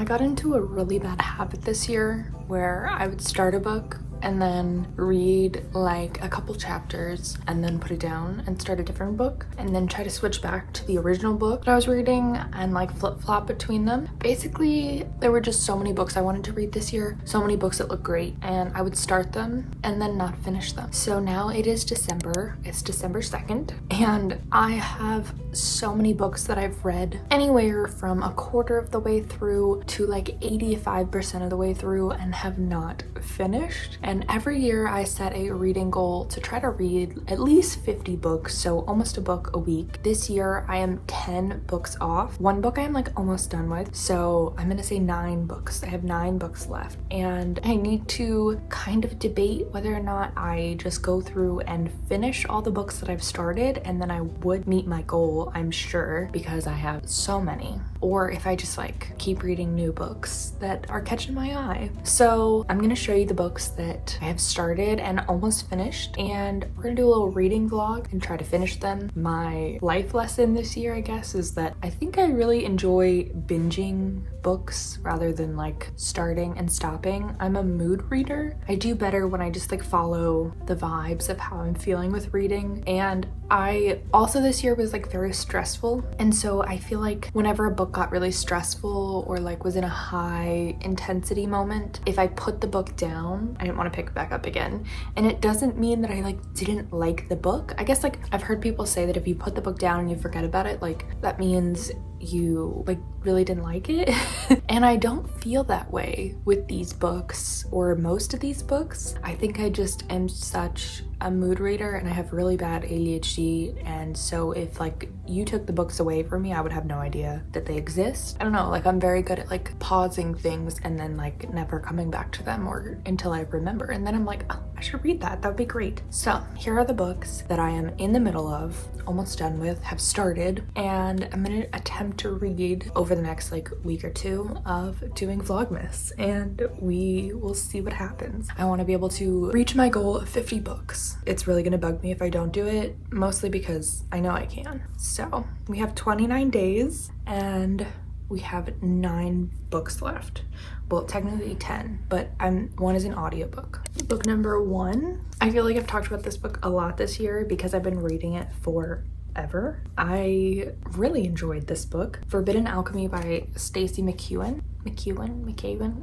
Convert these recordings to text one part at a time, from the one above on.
got into a really bad habit this year where I would start a book and then read like a couple chapters and then put it down and start a different book and then try to switch back to the original book that I was reading and like flip-flop between them. Basically, there were just so many books I wanted to read this year, so many books that look great, and I would start them and then not finish them. So now it is December, it's December 2nd, and I have so many books that I've read anywhere from a quarter of the way through to like 85% of the way through and have not finished. And every year I set a reading goal to try to read at least 50 books, so almost a book a week. This year I am 10 books off. One book I am like almost done with, so I'm gonna say 9 books. I have 9 books left, and I need to kind of debate whether or not I just go through and finish all the books that I've started, and then I would meet my goal, I'm sure, because I have so many, or if I just like keep reading new books that are catching my eye. So I'm gonna show you the books that I have started and almost finished, and we're gonna do a little reading vlog and try to finish them. My life lesson this year, I guess, is that I think I really enjoy binging books rather than like starting and stopping. I'm a mood reader. I do better when I just like follow the vibes of how I'm feeling with reading. And I also this year was like very stressful, and so I feel like whenever a book got really stressful or like was in a high intensity moment, if I put the book down, I didn't want to pick it back up again. And it doesn't mean that I like didn't like the book. I guess like I've heard people say that if you put the book down and you forget about it, like that means you like really didn't like it. And I don't feel that way with these books or most of these books. I think I just am such a mood reader and I have really bad ADHD, and so if like you took the books away from me, I would have no idea that they exist. I don't know, like I'm very good at like pausing things and then like never coming back to them or until I remember, and then I'm like, oh, I should read that, that would be great. So here are the books that I am in the middle of, almost done with, have started, and I'm gonna attempt to read over the next like week or two of doing Vlogmas, and we will see what happens. I want to be able to reach my goal of 50 books. It's really gonna bug me if I don't do it, mostly because I know I can. So we have 29 days and we have 9 books left. Well, technically 10, but one is an audiobook. Book number 1. I feel like I've talked about this book a lot this year because I've been reading it forever. I really enjoyed this book, Forbidden Alchemy by Stacey McEwen,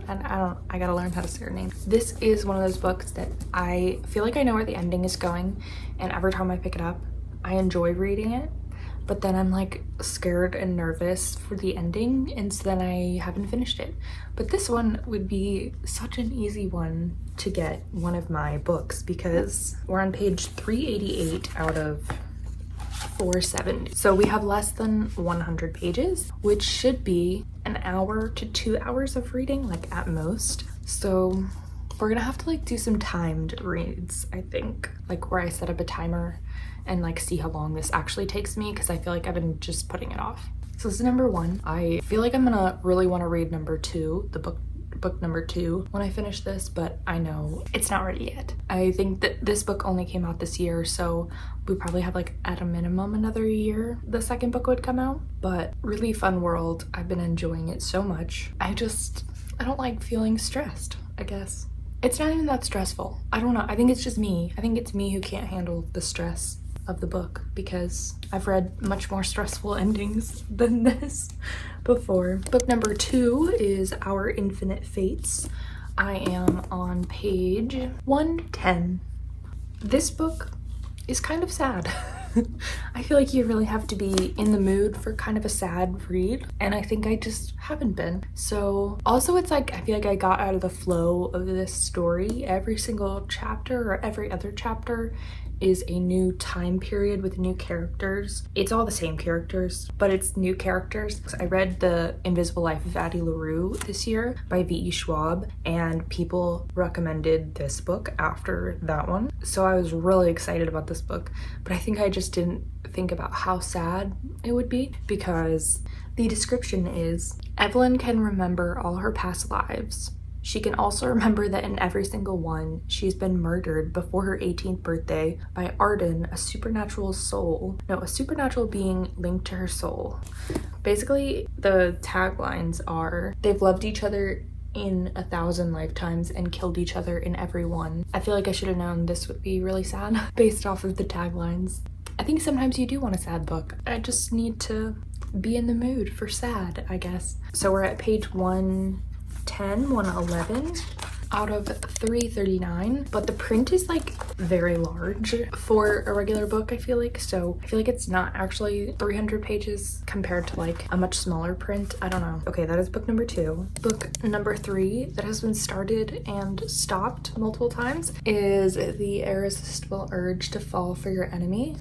and I gotta learn how to say her name. This is one of those books that I feel like I know where the ending is going, and every time I pick it up, I enjoy reading it, but then I'm like scared and nervous for the ending, and so then I haven't finished it. But this one would be such an easy one to get one of my books because we're on page 388 out of 470. So we have less than 100 pages, which should be an hour to 2 hours of reading, like at most. So we're gonna have to like do some timed reads, I think, like where I set up a timer and like see how long this actually takes me, because I feel like I've been just putting it off. So this is number 1. I feel like I'm gonna really want to read number 2, the book number 2, when I finish this, but I know it's not ready yet. I think that this book only came out this year, so we probably have like at a minimum another year the second book would come out. But really fun world. I've been enjoying it so much. I don't like feeling stressed, I guess. It's not even that stressful. I don't know. I think it's just me. I think it's me who can't handle the stress of the book, because I've read much more stressful endings than this before. Book number 2 is Our Infinite Fates. I am on page 110. This book is kind of sad. I feel like you really have to be in the mood for kind of a sad read, and I think I just haven't been. So also it's like I feel like I got out of the flow of this story. Every single chapter or every other chapter is a new time period with new characters. It's all the same characters, but it's new characters. I read The Invisible Life of Addie LaRue this year by V.E. Schwab, and people recommended this book after that one. So I was really excited about this book, but I think I just didn't think about how sad it would be, because the description is, Evelyn can remember all her past lives. She can also remember that in every single one, she's been murdered before her 18th birthday by Arden, a supernatural being linked to her soul. Basically, the taglines are, they've loved each other in 1,000 lifetimes and killed each other in every one. I feel like I should have known this would be really sad based off of the taglines. I think sometimes you do want a sad book. I just need to be in the mood for sad, I guess. So we're at page 110, 111 out of 339, but the print is like very large for a regular book, I feel like. So I feel like it's not actually 300 pages compared to like a much smaller print. I don't know. Okay, that is book number 2. Book number 3 that has been started and stopped multiple times is The Irresistible Urge to Fall for Your Enemy.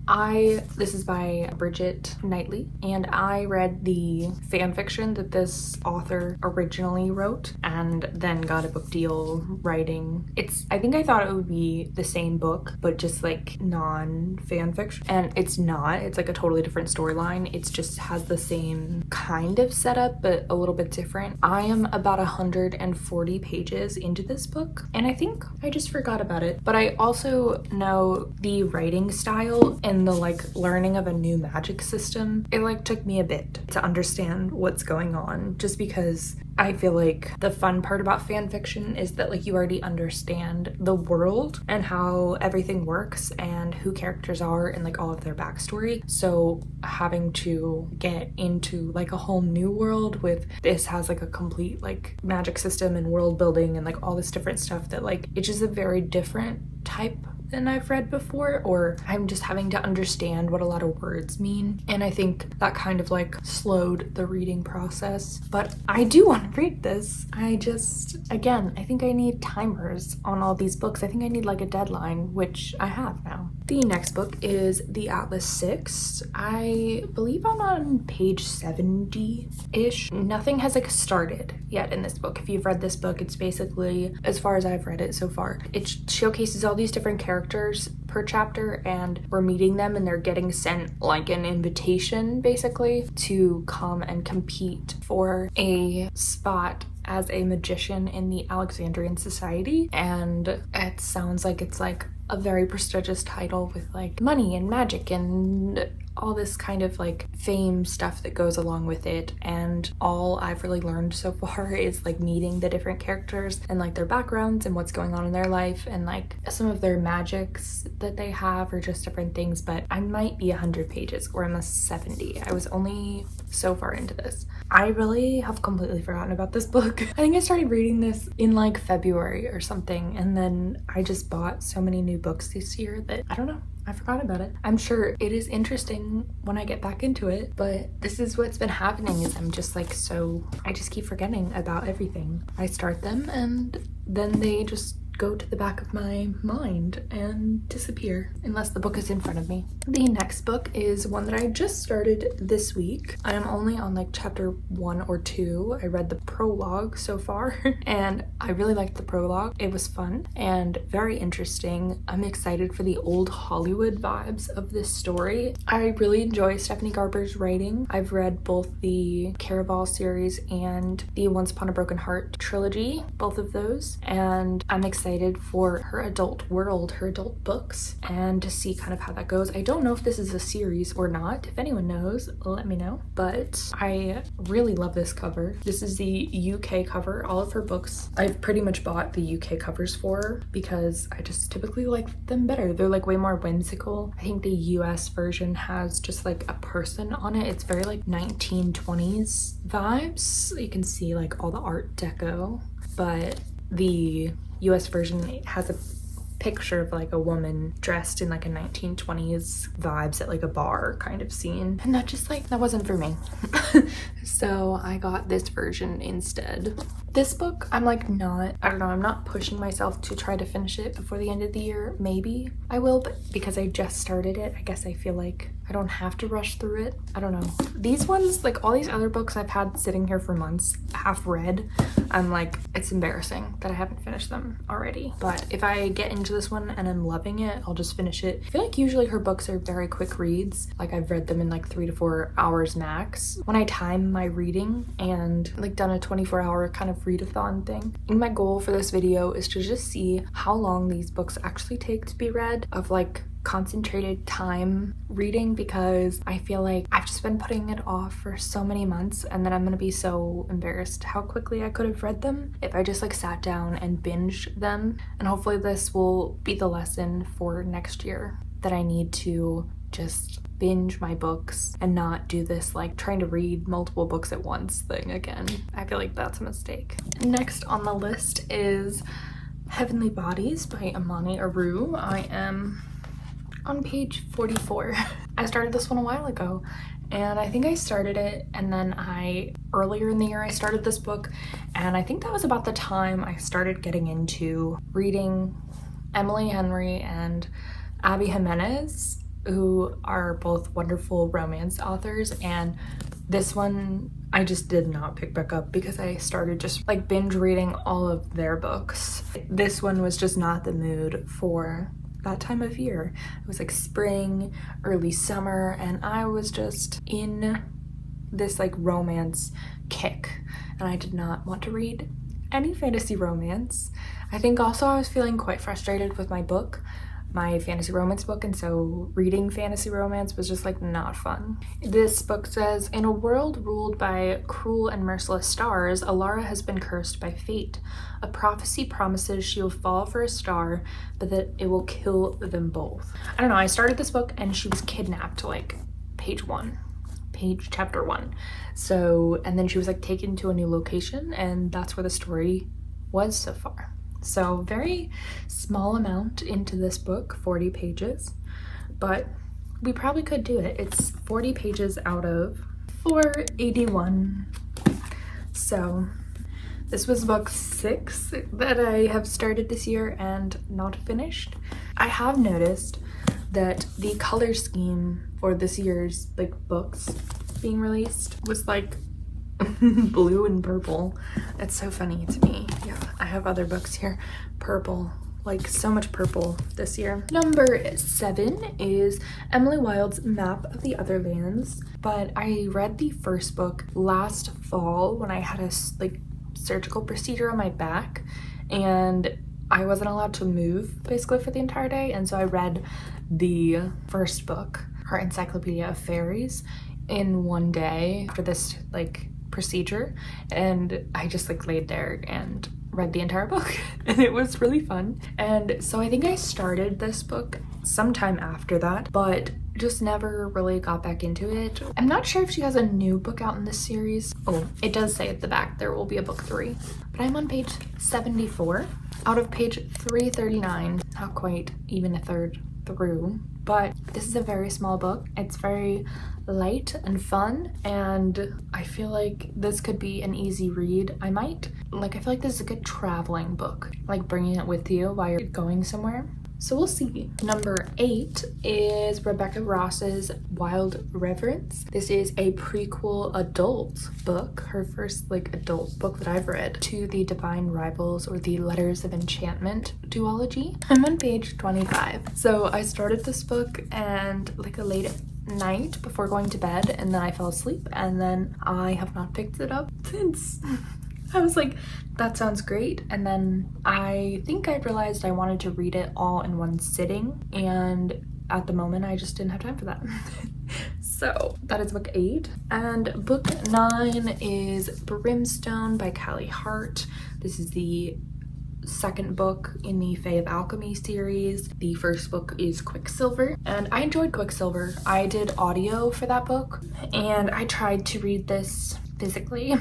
This is by Bridget Knightley, and I read the fan fiction that this author originally wrote and then got a book deal writing. I think I thought it would be the same book, but just like non-fan fiction, and it's not. It's like a totally different storyline. It just has the same kind of setup, but a little bit different. I am about 140 pages into this book, and I think I just forgot about it. But I also know the writing style and the like learning of a new magic system. It like took me a bit to understand what's going on, just because I feel like the fun part about fan fiction is that like you already understand the world and how everything works and who characters are and like all of their backstory. So having to get into like a whole new world with this has like a complete like magic system and world building and like all this different stuff that like it's just a very different type than I've read before, or I'm just having to understand what a lot of words mean, and I think that kind of like slowed the reading process. But I do want to read this. I think I need timers on all these books. I think I need like a deadline, which I have now. The next book is The Atlas 6. I believe I'm on page 70-ish. Nothing has like started yet in this book. If you've read this book, it's basically, as far as I've read it so far, it showcases all these different characters per chapter, and we're meeting them and they're getting sent like an invitation basically to come and compete for a spot as a magician in the Alexandrian Society. And it sounds like it's like a very prestigious title with like money and magic and all this kind of like fame stuff that goes along with it. And all I've really learned so far is like meeting the different characters and like their backgrounds and what's going on in their life and like some of their magics that they have or just different things. But I might be 100 pages or almost 70. I was only so far into this. I really have completely forgotten about this book. I think I started reading this in like February or something, and then I just bought so many new books this year that I don't know, I forgot about it. I'm sure it is interesting when I get back into it, but this is what's been happening is I'm just like I just keep forgetting about everything. I start them and then they just go to the back of my mind and disappear unless the book is in front of me. The next book is one that I just started this week. I'm only on like chapter 1 or 2. I read the prologue so far and I really liked the prologue. It was fun and very interesting. I'm excited for the old Hollywood vibes of this story. I really enjoy Stephanie Garber's writing. I've read both the Caraval series and the Once Upon a Broken Heart trilogy, both of those, and I'm excited for her adult world, her adult books, and to see kind of how that goes. I don't know if this is a series or not. If anyone knows, let me know. But I really love this cover. This is the UK cover. All of her books I've pretty much bought the UK covers for because I just typically like them better. They're like way more whimsical. I think the US version has just like a person on it. It's very like 1920s vibes. You can see like all the art deco, but the US version has a picture of like a woman dressed in like a 1920s vibes at like a bar kind of scene, and that wasn't for me. So I got this version instead. This book, I'm like I'm not pushing myself to try to finish it before the end of the year. Maybe I will, but because I just started it, I guess I feel like I don't have to rush through it. I don't know. These ones, like all these other books I've had sitting here for months, half read, I'm like, it's embarrassing that I haven't finished them already. But if I get into this one and I'm loving it, I'll just finish it. I feel like usually her books are very quick reads. Like I've read them in like 3 to 4 hours max. When I time my reading and like done a 24-hour kind of readathon thing. And my goal for this video is to just see how long these books actually take to be read, of like concentrated time reading because I feel like I've just been putting it off for so many months, and then I'm gonna be so embarrassed how quickly I could have read them if I just like sat down and binged them. And hopefully this will be the lesson for next year, that I need to just binge my books and not do this like trying to read multiple books at once thing again. I feel like that's a mistake. Next on the list is Heavenly Bodies by Amani Aru. I am on page 44. I started this one a while ago, and I think I started it, and then earlier in the year I started this book, and I think that was about the time I started getting into reading Emily Henry and Abby Jimenez, who are both wonderful romance authors, and this one I just did not pick back up because I started just like binge reading all of their books. This one was just not the mood for that time of year. It was like spring, early summer, and I was just in this like romance kick, and I did not want to read any fantasy romance. I think also I was feeling quite frustrated with my fantasy romance book, and so reading fantasy romance was just like not fun. This book says, in a world ruled by cruel and merciless stars, Alara has been cursed by fate. A prophecy promises she will fall for a star, but that it will kill them both. I don't know, I started this book and she was kidnapped like chapter 1. So, and then she was like taken to a new location, and that's where the story was so far. So very small amount into this book, 40 pages, but we probably could do it. It's 40 pages out of 481. So this was book 6 that I have started this year and not finished. I have noticed that the color scheme for this year's like books being released was like blue and purple. It's so funny to me. Yeah, I have other books here. Purple, like so much purple this year. Number 7 is Emily Wilde's Map of the Other Lands, but I read the first book last fall when I had a like surgical procedure on my back, and I wasn't allowed to move basically for the entire day, and so I read the first book, her Encyclopedia of Fairies, in one day after this like procedure, and I just like laid there and read the entire book and it was really fun. And so I think I started this book sometime after that, but just never really got back into it. I'm not sure if she has a new book out in this series. Oh, it does say at the back there will be a book 3, but I'm on page 74 out of page 339, not quite even a third through. But this is a very small book. It's very light and fun, and I feel like this could be an easy read. I feel like this is a good traveling book, like bringing it with you while you're going somewhere. So we'll see. Number 8 is Rebecca Ross's Wild Reverence. This is a prequel adult book, her first like adult book that I've read, to the Divine Rivals or the Letters of Enchantment duology. I'm on page 25. So I started this book and like a late night before going to bed, and then I fell asleep, and then I have not picked it up since. I was like, that sounds great, and then I think I realized I wanted to read it all in one sitting, and at the moment I just didn't have time for that. So that is book 8. And book 9 is Brimstone by Callie Hart. This is the second book in the Fae of Alchemy series. The first book is Quicksilver, and I enjoyed Quicksilver. I did audio for that book, and I tried to read this physically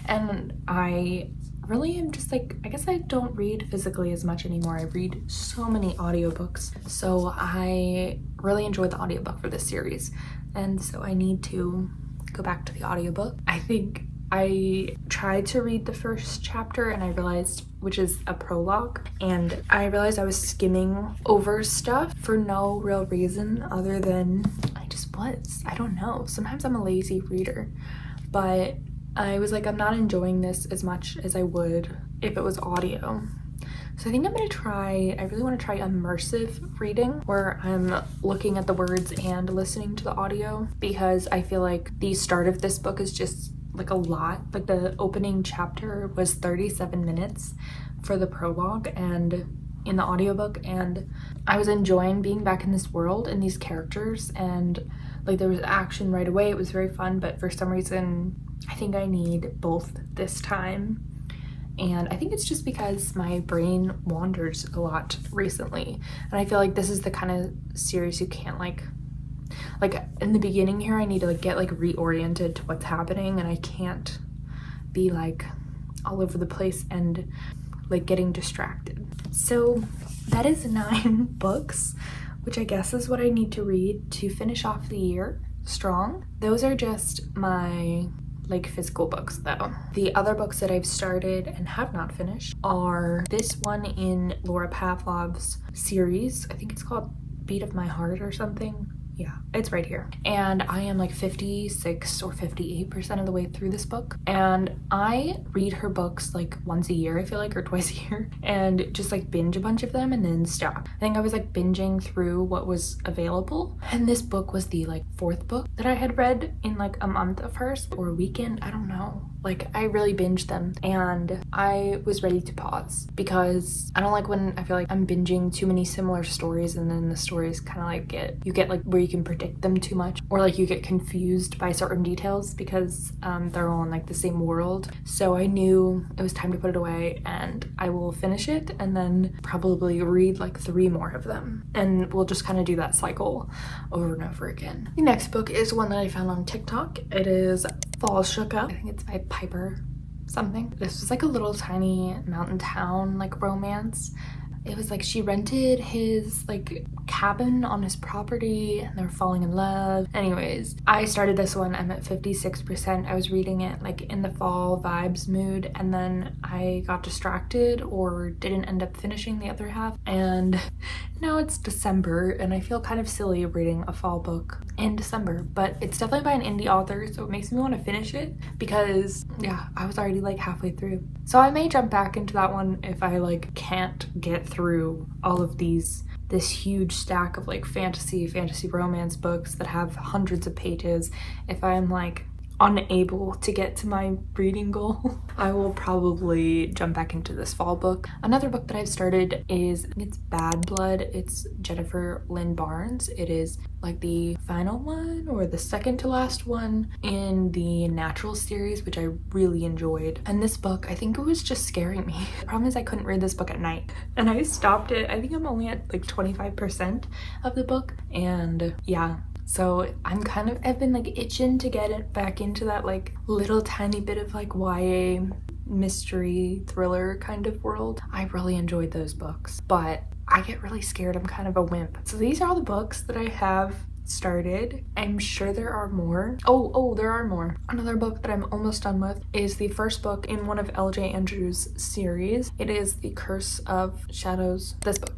and I really am just like, I guess I don't read physically as much anymore. I read so many audiobooks, so I really enjoyed the audiobook for this series, and so I need to go back to the audiobook. I think I tried to read the first chapter and I realized, which is a prologue, and I realized I was skimming over stuff for no real reason other than I just was. I don't know. Sometimes I'm a lazy reader, but I was like, I'm not enjoying this as much as I would if it was audio. So I think I'm gonna try, I really want to try immersive reading where I'm looking at the words and listening to the audio, because I feel like the start of this book is just like a lot. Like the opening chapter was 37 minutes for the prologue, and in the audiobook, and I was enjoying being back in this world and these characters, and like there was action right away. It was very fun, but for some reason I think I need both this time. And I think it's just because my brain wanders a lot recently, and I feel like this is the kind of series you can't like in the beginning here I need to like get like reoriented to what's happening, and I can't be like all over the place and like getting distracted. So that is 9 books, which I guess is what I need to read to finish off the year strong. Those are just my like physical books though. The other books that I've started and have not finished are this one in Laura Pavlov's series. I think it's called Beat of My Heart or something. Yeah, it's right here. And I am like 56 or 58% of the way through this book. And I read her books like once a year, I feel like, or twice a year, and just like binge a bunch of them and then stop. I think I was like binging through what was available. And this book was the like 4th book that I had read in like a month of hers or a weekend. I don't know. Like I really binged them, and I was ready to pause because I don't like when I feel like I'm binging too many similar stories and then the stories kind of like you get like where you can predict them too much, or like you get confused by certain details because they're all in like the same world. So I knew it was time to put it away, and I will finish it and then probably read like 3 more of them, and we'll just kind of do that cycle over and over again. The next book is one that I found on TikTok. It is Fall Shook Up. I think it's by Piper something. This was like a little tiny mountain town like romance. It was like she rented his like cabin on his property and they were falling in love. Anyways, I started this one. I'm at 56%. I was reading it like in the fall vibes mood, and then I got distracted or didn't end up finishing the other half, and now it's December and I feel kind of silly reading a fall book in December, but it's definitely by an indie author, so it makes me want to finish it because yeah, I was already like halfway through. So I may jump back into that one if I like can't get through all of this huge stack of like fantasy romance books that have hundreds of pages. If I'm like unable to get to my reading goal, I will probably jump back into this fall book. Another book that I've started is, it's Bad Blood. It's Jennifer Lynn Barnes. It is like the final one or the second to last one in the Natural series, which I really enjoyed. And this book, I think it was just scaring me. The problem is I couldn't read this book at night, and I stopped it. I think I'm only at like 25% of the book, and yeah, so I've been like itching to get it back into that like little tiny bit of like YA mystery thriller kind of world. I really enjoyed those books, but I get really scared. I'm kind of a wimp. So these are all the books that I have started. I'm sure there are more. Oh, there are more. Another book that I'm almost done with is the first book in one of LJ Andrews' series. It is The Curse of Shadows. This book.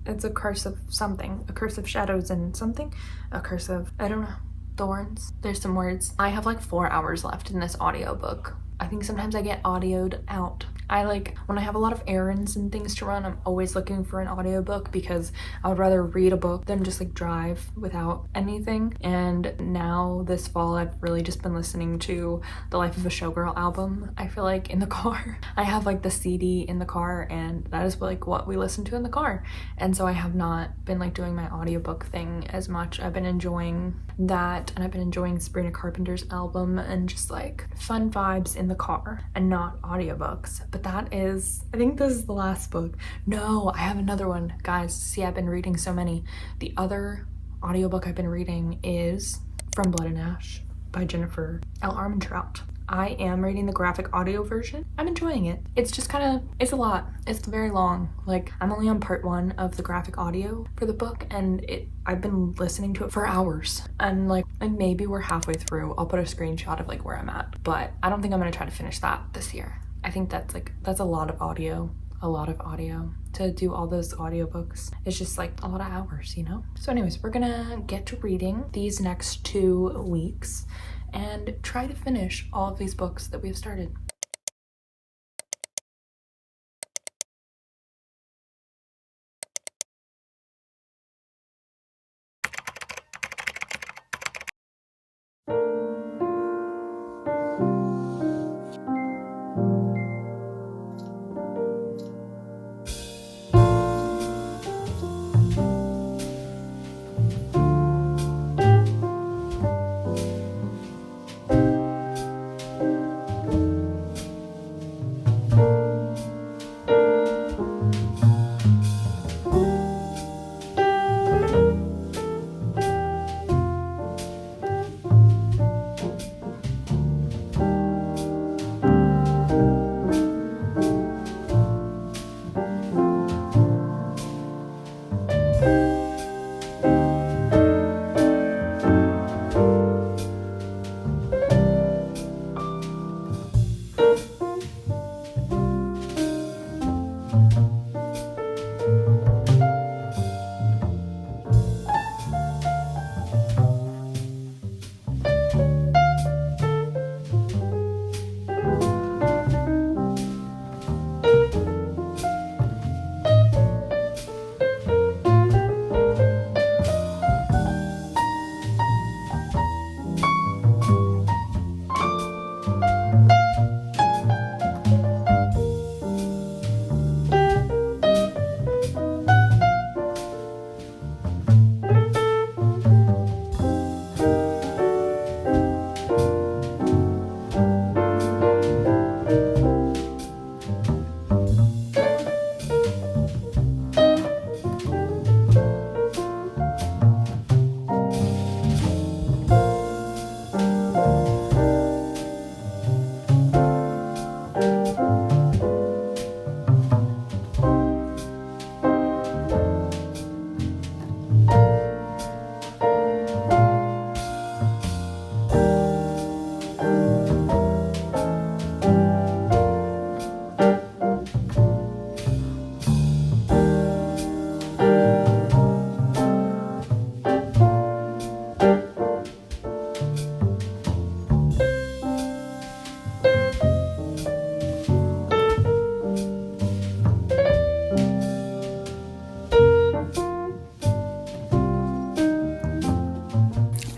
It's a curse of something. A curse of shadows and something. A curse of, I don't know, thorns. There's some words. I have like 4 hours left in this audiobook. I think sometimes I get audioed out. I like, when I have a lot of errands and things to run, I'm always looking for an audiobook because I would rather read a book than just like drive without anything. And now this fall, I've really just been listening to the Life of a Showgirl album, I feel like, in the car. I have like the CD in the car, and that is like what we listen to in the car. And so I have not been like doing my audiobook thing as much. I've been enjoying that, and I've been enjoying Sabrina Carpenter's album and just like fun vibes in the car and not audiobooks. But that is, I think this is the last book. No, I have another one. Guys, see, I've been reading so many. The other audiobook I've been reading is From Blood and Ash by Jennifer L. Armentrout. I am reading the graphic audio version. I'm enjoying it. It's just it's a lot. It's very long. Like, I'm only on part 1 of the graphic audio for the book, and I've been listening to it for hours. And like maybe we're halfway through. I'll put a screenshot of like where I'm at, but I don't think I'm gonna try to finish that this year. I think that's a lot of audio. To do all those audiobooks. It's just like a lot of hours, you know? So anyways, we're gonna get to reading these next 2 weeks and try to finish all of these books that we've started.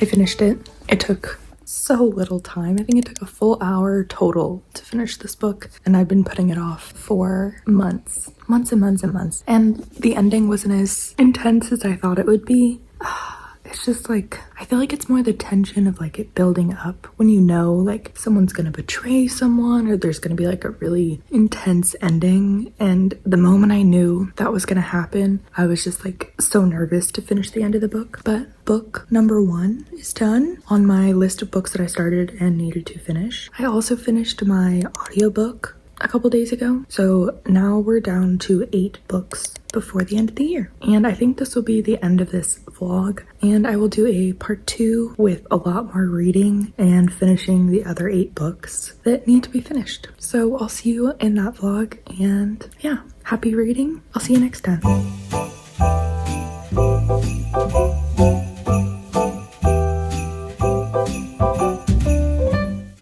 I finished it. It took so little time. I think it took a full hour total to finish this book, and I've been putting it off for months and months and months. And the ending wasn't as intense as I thought it would be. It's just like, I feel like it's more the tension of like it building up when you know like someone's gonna betray someone or there's gonna be like a really intense ending. And the moment I knew that was gonna happen, I was just like so nervous to finish the end of the book. But book number 1 is done on my list of books that I started and needed to finish. I also finished my audiobook a couple days ago. So now we're down to 8 books before the end of the year. And I think this will be the end of this vlog. And I will do a part 2 with a lot more reading and finishing the other 8 books that need to be finished. So I'll see you in that vlog. And yeah, happy reading. I'll see you next time.